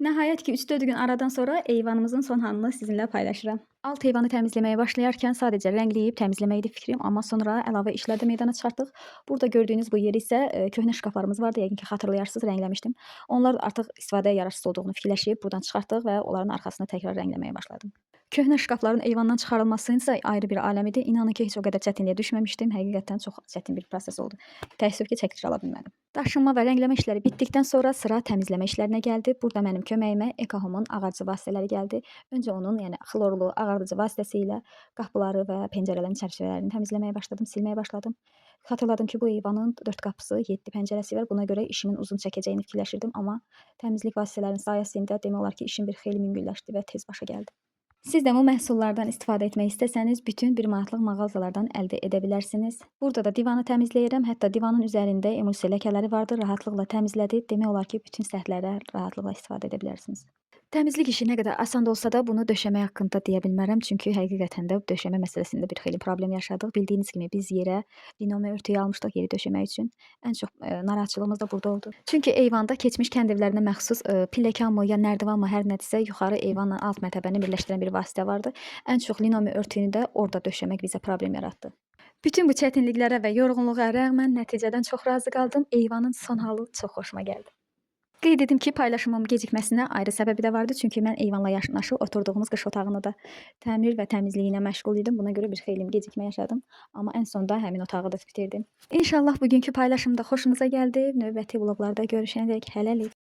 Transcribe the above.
Nəhayət ki, 3-4 gün aradan sonra eyvanımızın son halını sizinlə paylaşıram. Alt eyvanı təmizləməyə başlayarkən sadəcə rəngləyib təmizləmək idi fikrim, amma sonra əlavə işlər də meydana çıxartdıq. Burada gördüyünüz bu yer isə köhnə şkaflarımız vardı, yəqin ki, xatırlayarsınız, rəngləmişdim. Onlar artıq istifadəyə yararsız olduğunu fikirləşib buradan çıxartdıq və onların arxasını təkrar rəngləməyə başladım. Köhnə şkafların eyvandan çıxarılması isə ayrı bir aləm idi. İnanın ki, heç o qədər çətinliyə düşməmişdim. Həqiqətən çox çətin bir proses oldu. Təəssüf ki, çəkiliş ala bilmədim. Daşınma və rəngləmə işləri bitdikdən sonra sıra təmizləmə işlərinə gəldi. Burada mənim köməyimə Ekohomun ağardıcı vasitələri gəldi. Öncə onun, yəni xlorlu ağardıcı vasitəsilə qapıları və pəncərələrin çərçivələrini təmizləməyə başladım, silməyə başladım. Xatırladım ki, bu eyvanın 4 qapısı, 7 pəncərəsi var. Buna görə işimin uzun çəkəcəyini fikirləşirdim, amma təmizlik vasitələrinin sayəsində demək olar ki, işim bir xeyli yüngülləşdi və tez başa gəldi. Siz də bu məhsullardan istifadə etmək istəsəniz, bütün 1 manatlıq mağazalardan əldə edə bilərsiniz. Burada da divanı təmizləyirəm. Hətta divanın üzərində emulsiya ləkələri vardı, rahatlıqla təmizlədi. Demək olar ki, bütün səthlərdə rahatlıqla istifadə edə bilərsiniz. Təmizlik işi nə qədər asan da olsa da bunu döşəmə haqqında deyə bilmərəm. Çünki həqiqətən də döşəmə məsələsində bir xeyli problem yaşadıq. Bildiyiniz kimi biz yerə linoleum örtüyü almışdıq yeri döşəmək üçün. Ən çox narahatçılığımız da burada oldu. Çünki eyvanda keçmiş kənd evlərinə məxsus pilləkanmı ya nərdivanmı hər nədirsə yuxarı eyvanla alt mərtəbəni birləşdirən bir vasitə vardı. Ən çox linoleum örtüyünü də orada döşəmək bizə problem yaratdı. Bütün bu çətinliklərə və yorğunluğa rəğmən nəticədən çox razı qaldım. Eyvanın son halı çox xoşuma gəldi. Qeyd edim ki, paylaşımım gecikməsinə ayrı səbəbi də vardı. Çünki mən eyvanla yanaşı oturduğumuz qış otağını da təmir və təmizliyi ilə məşğul idim. Buna görə bir xeyli gecikmə yaşadım. Amma ən sonda həmin otağı da bitirdim. İnşallah bugünkü paylaşım da xoşunuza gəldi. Növbəti vloqlarda görüşənədək hələlik.